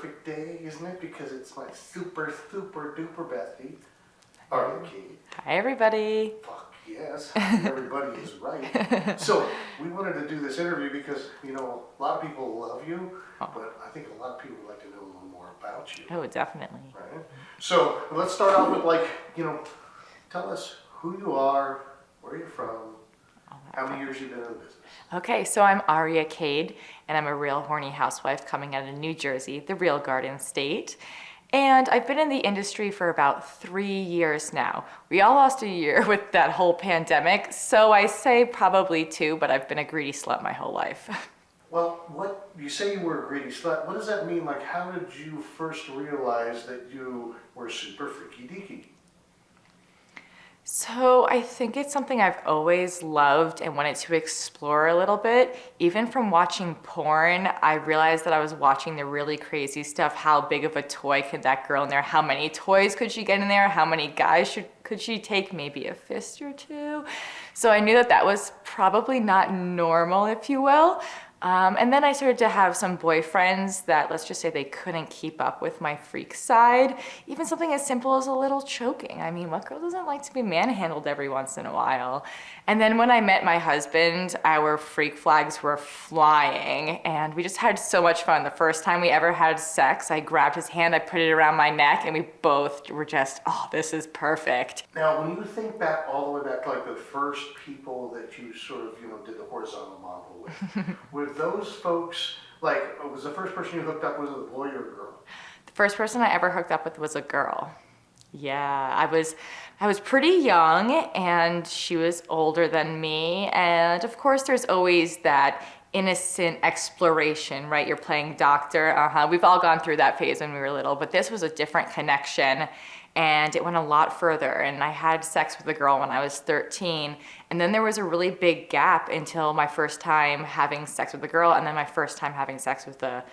perfect day, isn't it? Because it's my super duper bestie, Aria Khaide. Hi, everybody. Fuck yes, everybody is right. So we wanted to do this interview because, a lot of people love you, but I think a lot of people would like to know a little more about you. Oh, definitely. Right? So let's start off with tell us who you are, where you're from, how many years you've been in the business. Okay, so I'm Aria Khaide, and I'm a real horny housewife coming out of New Jersey, the real Garden State. And I've been in the industry for about 3 years now. We all lost a year with that whole pandemic, so I say probably 2, but I've been a greedy slut my whole life. Well, what you say you were a greedy slut, what does that mean? Like, how did you first realize that you were super freaky deaky? So I think it's something I've always loved and wanted to explore a little bit. Even from watching porn, I realized that I was watching the really crazy stuff. How big of a toy could that girl in there? How many toys could she get in there? How many guys could she take? Maybe a fist or two? So I knew that that was probably not normal, if you will. And then I started to have some boyfriends that, let's just say, they couldn't keep up with my freak side. Even something as simple as a little choking. I mean, what girl doesn't like to be manhandled every once in a while? And then when I met my husband, our freak flags were flying, and we just had so much fun. The first time we ever had sex, I grabbed his hand, I put it around my neck, and we both were just, oh, this is perfect. Now, when you think back all the way back to like the first people that you sort of, did the horizontal model with, were those folks, was the first person you hooked up with a boy or a girl? The first person I ever hooked up with was a girl. Yeah, I was pretty young, and she was older than me. And of course, there's always that innocent exploration, right? You're playing doctor. We've all gone through that phase when we were little, but this was a different connection. And it went a lot further. And I had sex with a girl when I was 13. And then there was a really big gap until my first time having sex with a girl, and then my first time having sex with a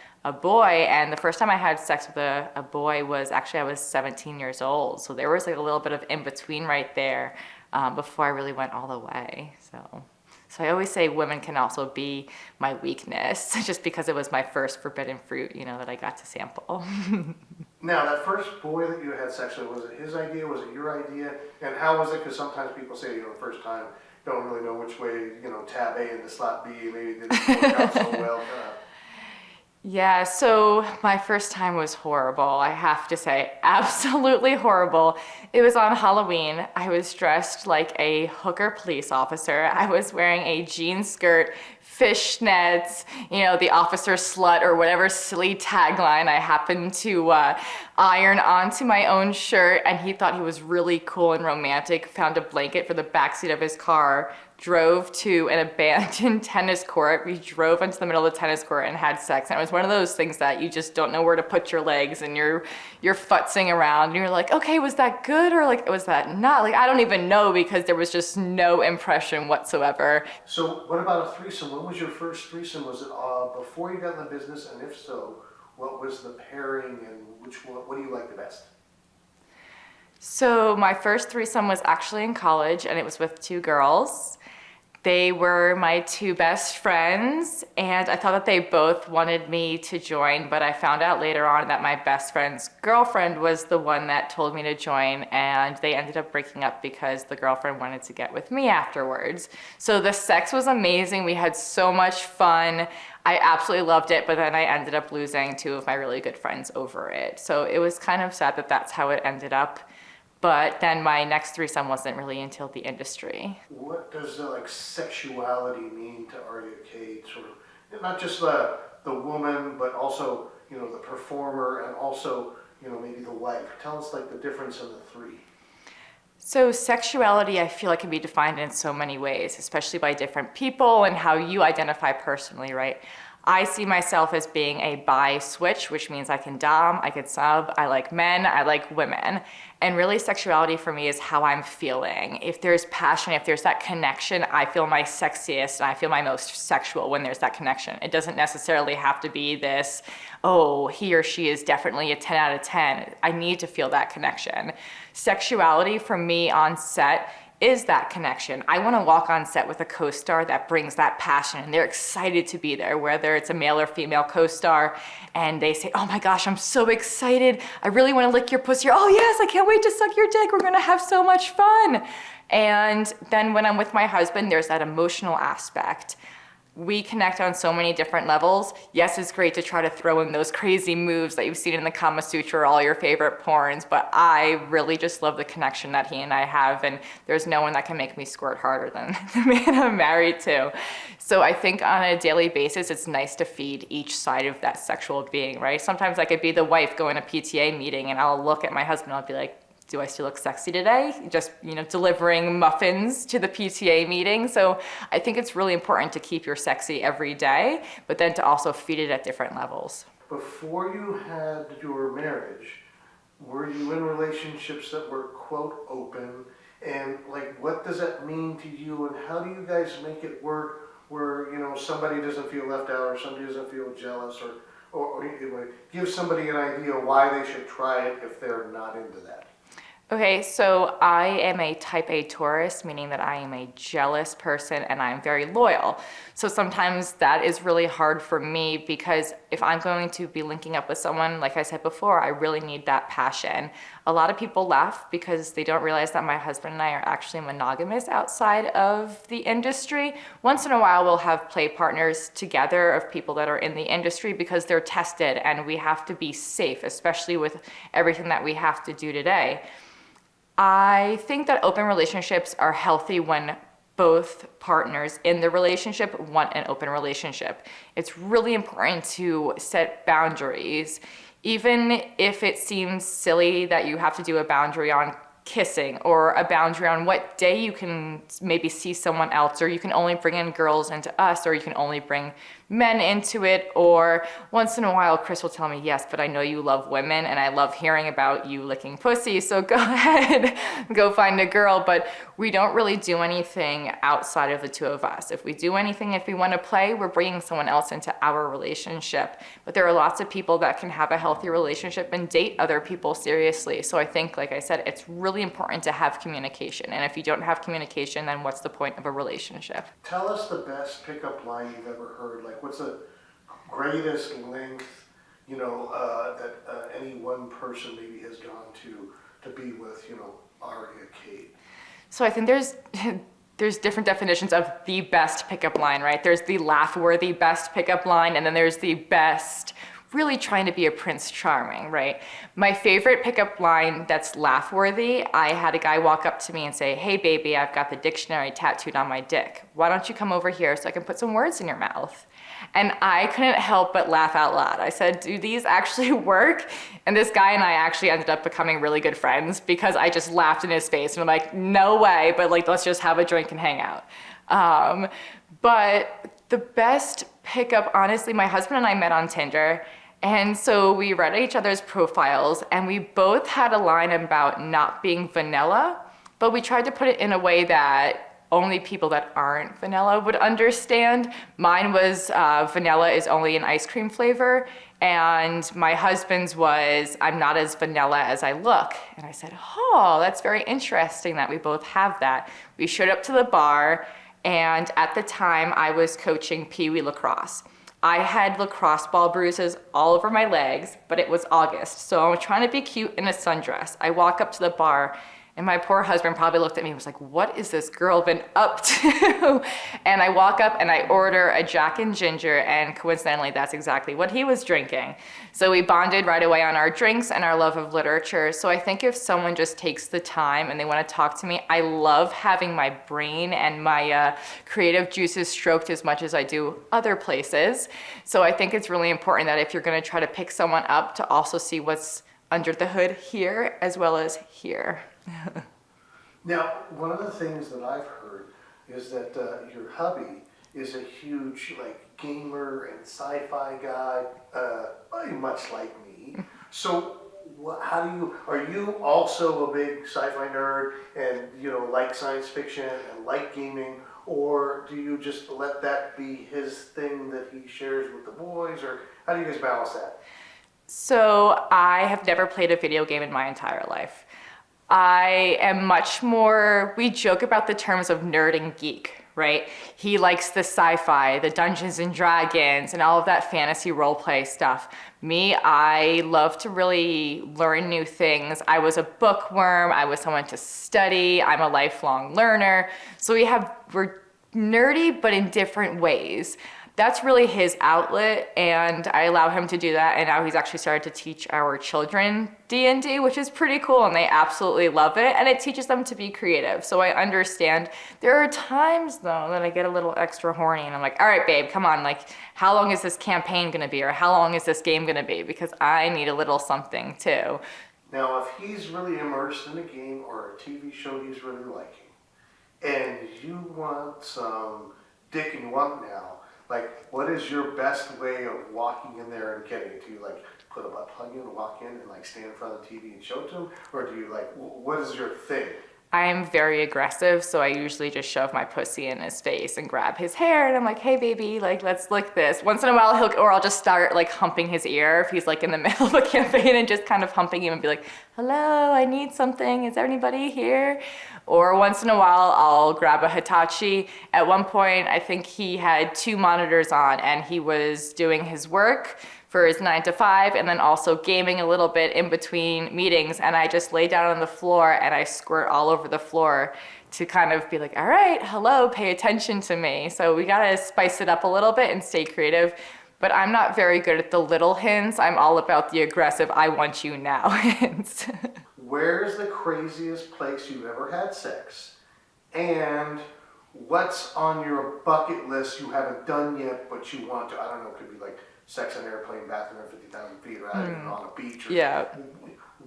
boy. And the first time I had sex with a boy was actually, I was 17 years old. So there was like a little bit of in between right there before I really went all the way. So I always say women can also be my weakness, just because it was my first forbidden fruit, that I got to sample. Now, that first boy that you had sex with, was it his idea? Was it your idea? And how was it? Because sometimes people say, first time, don't really know which way, tab A into slot B, maybe it didn't work out so well. Yeah, so my first time was horrible. I have to say, absolutely horrible. It was on Halloween. I was dressed like a hooker police officer. I was wearing a jean skirt, fishnets, the officer slut or whatever silly tagline I happened to iron onto my own shirt, and he thought he was really cool and romantic, found a blanket for the backseat of his car, drove to an abandoned tennis court. We drove into the middle of the tennis court and had sex. And it was one of those things that you just don't know where to put your legs, and you're futzing around, and you're like, okay, was that good or was that not? I don't even know, because there was just no impression whatsoever. So what about a threesome? When was your first threesome? Was it before you got in the business? And if so, what was the pairing, and what do you like the best? So my first threesome was actually in college, and it was with 2 girls. They were my 2 best friends, and I thought that they both wanted me to join, but I found out later on that my best friend's girlfriend was the one that told me to join, and they ended up breaking up because the girlfriend wanted to get with me afterwards. So the sex was amazing. We had so much fun. I absolutely loved it, but then I ended up losing 2 of my really good friends over it. So it was kind of sad that that's how it ended up. But then my next threesome wasn't really until the industry. What does sexuality mean to Aria Khaide? Sort of, not just the woman, but also the performer, and also maybe the wife. Tell us the difference in the 3. So sexuality, I feel like, can be defined in so many ways, especially by different people and how you identify personally, right? I see myself as being a bi switch, which means I can dom, I can sub, I like men, I like women. And really, sexuality for me is how I'm feeling. If there's passion, if there's that connection, I feel my sexiest and I feel my most sexual when there's that connection. It doesn't necessarily have to be this, oh, he or she is definitely a 10 out of 10. I need to feel that connection. Sexuality for me on set is that connection. I want to walk on set with a co-star that brings that passion and they're excited to be there, whether it's a male or female co-star, and they say, oh my gosh, I'm so excited. I really want to lick your pussy. Oh yes, I can't wait to suck your dick. We're going to have so much fun. And then when I'm with my husband, there's that emotional aspect. We connect on so many different levels. Yes, it's great to try to throw in those crazy moves that you've seen in the Kama Sutra or all your favorite porns, but I really just love the connection that he and I have, and there's no one that can make me squirt harder than the man I'm married to. So I think on a daily basis, it's nice to feed each side of that sexual being, right? Sometimes I could be the wife going to a PTA meeting and I'll look at my husband and I'll be like, do I still look sexy today? Just, delivering muffins to the PTA meeting. So I think it's really important to keep your sexy every day, but then to also feed it at different levels. Before you had your marriage, were you in relationships that were quote open? And like, what does that mean to you? And how do you guys make it work where, somebody doesn't feel left out or somebody doesn't feel jealous or give somebody an idea why they should try it if they're not into that? Okay, so I am a type A Taurus, meaning that I am a jealous person and I'm very loyal. So sometimes that is really hard for me because if I'm going to be linking up with someone, like I said before, I really need that passion. A lot of people laugh because they don't realize that my husband and I are actually monogamous outside of the industry. Once in a while, we'll have play partners together of people that are in the industry because they're tested and we have to be safe, especially with everything that we have to do today. I think that open relationships are healthy when both partners in the relationship want an open relationship. It's really important to set boundaries, even if it seems silly that you have to do a boundary on kissing or a boundary on what day you can maybe see someone else, or you can only bring in girls into us, or you can only bring men into it. Or once in a while Chris will tell me, yes, but I know you love women and I love hearing about you licking pussy, so go ahead, go find a girl. But we don't really do anything outside of the two of us. If we do anything, if we want to play, we're bringing someone else into our relationship. But there are lots of people that can have a healthy relationship and date other people seriously. So I think, like I said, it's really important to have communication. And if you don't have communication, then what's the point of a relationship? Tell us the best pickup line you've ever heard. Like, what's the greatest length, that any one person maybe has gone to be with, Aria Khaide? So I think there's different definitions of the best pickup line, right? There's the laugh-worthy best pickup line, and then there's the best really trying to be a Prince Charming, right? My favorite pickup line that's laugh-worthy, I had a guy walk up to me and say, hey baby, I've got the dictionary tattooed on my dick. Why don't you come over here so I can put some words in your mouth? And I couldn't help but laugh out loud. I said, do these actually work? And this guy and I actually ended up becoming really good friends because I just laughed in his face and I'm like, no way, but like, let's just have a drink and hang out. But the best pickup, honestly, my husband and I met on Tinder. And so we read each other's profiles and we both had a line about not being vanilla, but we tried to put it in a way that only people that aren't vanilla would understand. Mine was vanilla is only an ice cream flavor, and my husband's was I'm not as vanilla as I look. And I said, oh, that's very interesting that we both have that. We showed up to the bar, and at the time I was coaching Pee Wee lacrosse. I had lacrosse ball bruises all over my legs, but it was August, so I'm trying to be cute in a sundress. I walk up to the bar, and my poor husband probably looked at me and was like, what is this girl been up to? And I walk up and I order a Jack and Ginger, and coincidentally, that's exactly what he was drinking. So we bonded right away on our drinks and our love of literature. So I think if someone just takes the time and they want to talk to me, I love having my brain and my creative juices stroked as much as I do other places. So I think it's really important that if you're going to try to pick someone up, to also see what's under the hood here as well as here. Now, one of the things that I've heard is that your hubby is a huge gamer and sci-fi guy, very much like me. So are you also a big sci-fi nerd and like science fiction and like gaming, or do you just let that be his thing that he shares with the boys, or how do you guys balance that? So I have never played a video game in my entire life. I am much more, we joke about the terms of nerd and geek, right? He likes the sci-fi, the Dungeons and Dragons, and all of that fantasy roleplay stuff. Me, I love to really learn new things. I was a bookworm. I was someone to study. I'm a lifelong learner. So we're nerdy, but in different ways. That's really his outlet, and I allow him to do that. And now he's actually started to teach our children D&D, which is pretty cool, and they absolutely love it. And it teaches them to be creative. So I understand. There are times though that I get a little extra horny, and I'm like, all right, babe, come on. Like, how long is this campaign gonna be, or how long is this game gonna be? Because I need a little something too. Now, if he's really immersed in a game or a TV show he's really liking, and you want some dick and you want now, like, what is your best way of walking in there and getting it? Do you like put a butt plug in and walk in and like stand in front of the TV and show it to him? Or do you like, what is your thing? I'm very aggressive, so I usually just shove my pussy in his face and grab his hair, and I'm like, hey baby, like, let's lick this. Once in a while I'll just start like humping his ear if he's like in the middle of a campaign, and just kind of humping him and be like, hello, I need something, is anybody here? Or once in a while I'll grab a Hitachi. At one point I think he had 2 monitors on, and he was doing his work for his 9 to 5, and then also gaming a little bit in between meetings, and I just lay down on the floor and I squirt all over the floor to kind of be like, all right, hello, pay attention to me. So we gotta spice it up a little bit and stay creative. But I'm not very good at the little hints. I'm all about the aggressive, I want you now hints. Where's the craziest place you've ever had sex? And what's on your bucket list you haven't done yet but you want to? I don't know, it could be like sex on an airplane, bathroom at 50,000 feet, or on a beach. Or Yeah.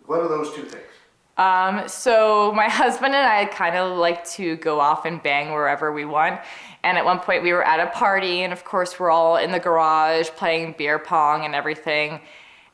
What are those 2 things? So my husband and I kind of like to go off and bang wherever we want. And at one point we were at a party, and of course we're all in the garage playing beer pong and everything.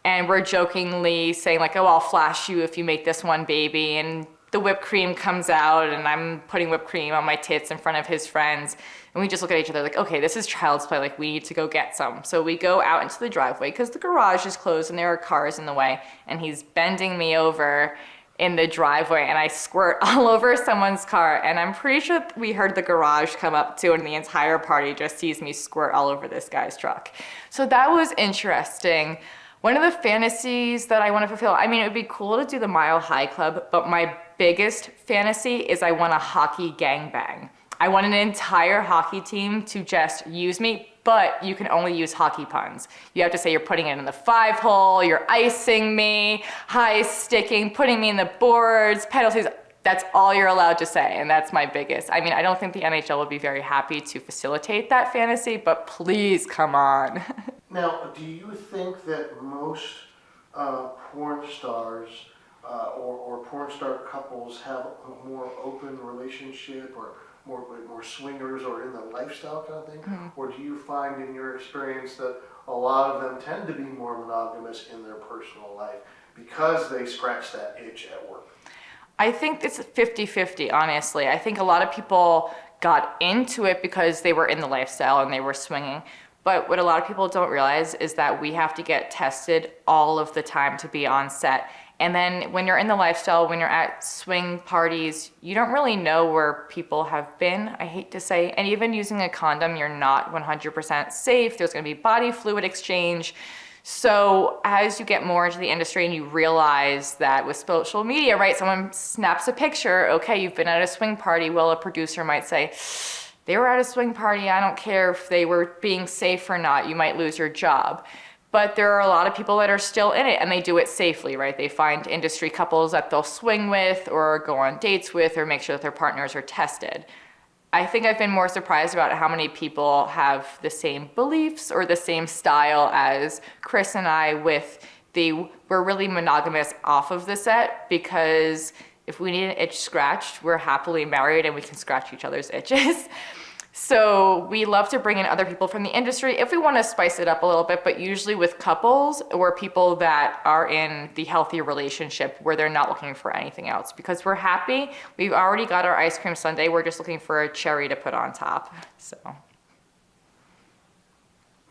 And we're jokingly saying like, oh, I'll flash you if you make this one baby. And the whipped cream comes out, and I'm putting whipped cream on my tits in front of his friends. And we just look at each other like, okay, this is child's play. Like, we need to go get some. So we go out into the driveway because the garage is closed and there are cars in the way. And he's bending me over in the driveway, and I squirt all over someone's car. And I'm pretty sure we heard the garage come up too, and the entire party just sees me squirt all over this guy's truck. So that was interesting. One of the fantasies that I want to fulfill, I mean, it would be cool to do the Mile High Club, but my biggest fantasy is I want a hockey gangbang. I want an entire hockey team to just use me, but you can only use hockey puns. You have to say you're putting it in the 5-hole, you're icing me, high sticking, putting me in the boards, penalties. That's all you're allowed to say, and that's my biggest. I mean, I don't think the NHL would be very happy to facilitate that fantasy, but please, come on. Now, do you think that most porn stars or porn star couples have a more open relationship, or more swingers, or in the lifestyle kind of thing? Mm-hmm. Or do you find in your experience that a lot of them tend to be more monogamous in their personal life because they scratch that itch at work? I think it's 50-50, honestly. I think a lot of people got into it because they were in the lifestyle and they were swinging. But what a lot of people don't realize is that we have to get tested all of the time to be on set. And then when you're in the lifestyle, when you're at swing parties, you don't really know where people have been, I hate to say. And even using a condom, you're not 100% safe. There's gonna be body fluid exchange. So as you get more into the industry and you realize that with social media, right, someone snaps a picture, okay, you've been at a swing party. Well, a producer might say, they were at a swing party, I don't care if they were being safe or not, you might lose your job. But there are a lot of people that are still in it, and they do it safely, right? They find industry couples that they'll swing with or go on dates with, or make sure that their partners are tested. I think I've been more surprised about how many people have the same beliefs or the same style as Chris and I we're really monogamous off of the set, because if we need an itch scratched, we're happily married and we can scratch each other's itches. So we love to bring in other people from the industry if we want to spice it up a little bit, but usually with couples or people that are in the healthy relationship where they're not looking for anything else, because we're happy. We've already got our ice cream sundae. We're just looking for a cherry to put on top. So.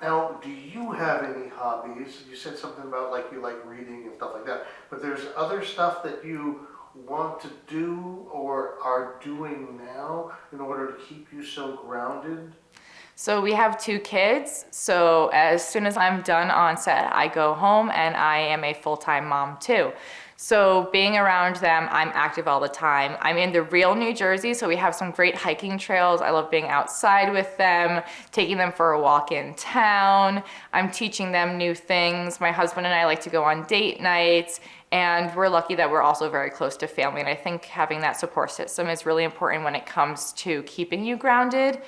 Now, do you have any hobbies? You said something about like you like reading and stuff like that, but there's other stuff that you want to do or are doing now in order to keep you so grounded? So we have 2 kids. So as soon as I'm done on set, I go home and I am a full-time mom too. So being around them, I'm active all the time. I'm in the real New Jersey, so we have some great hiking trails. I love being outside with them, taking them for a walk in town. I'm teaching them new things. My husband and I like to go on date nights, and we're lucky that we're also very close to family. And I think having that support system is really important when it comes to keeping you grounded.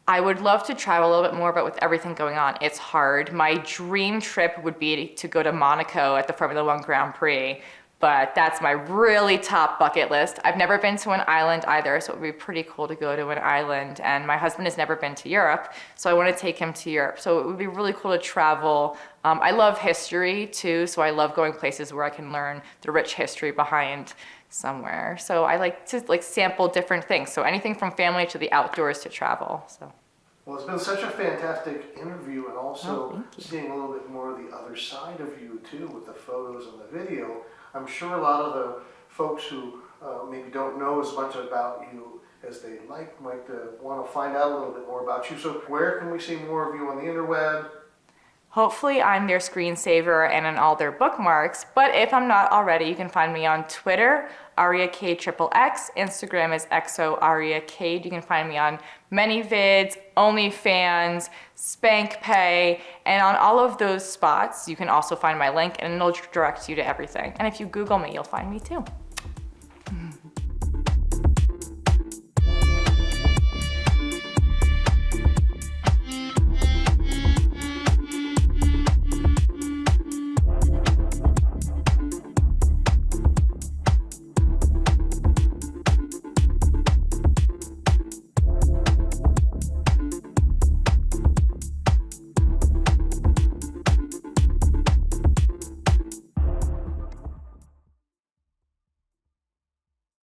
I would love to travel a little bit more, but with everything going on, it's hard. My dream trip would be to go to Monaco at the Formula One Grand Prix, but that's my really top bucket list. I've never been to an island either, so it would be pretty cool to go to an island. And my husband has never been to Europe, so I want to take him to Europe. So it would be really cool to travel. I love history too, so I love going places where I can learn the rich history behind somewhere. So I like to sample different things. So anything from family to the outdoors to travel. So. Well, it's been such a fantastic interview, and also thank you. seeing a little bit more of the other side of you too, with the photos and the video. I'm sure a lot of the folks who maybe don't know as much about you as they might want to find out a little bit more about you. So where can we see more of you on the interweb? Hopefully I'm their screensaver and in all their bookmarks, but if I'm not already, you can find me on Twitter, Aria Khaide XXX. Instagram is XO Aria Khaide. You can find me on ManyVids, OnlyFans, SpankPay, and on all of those spots, you can also find my link and it'll direct you to everything. And if you Google me, you'll find me too.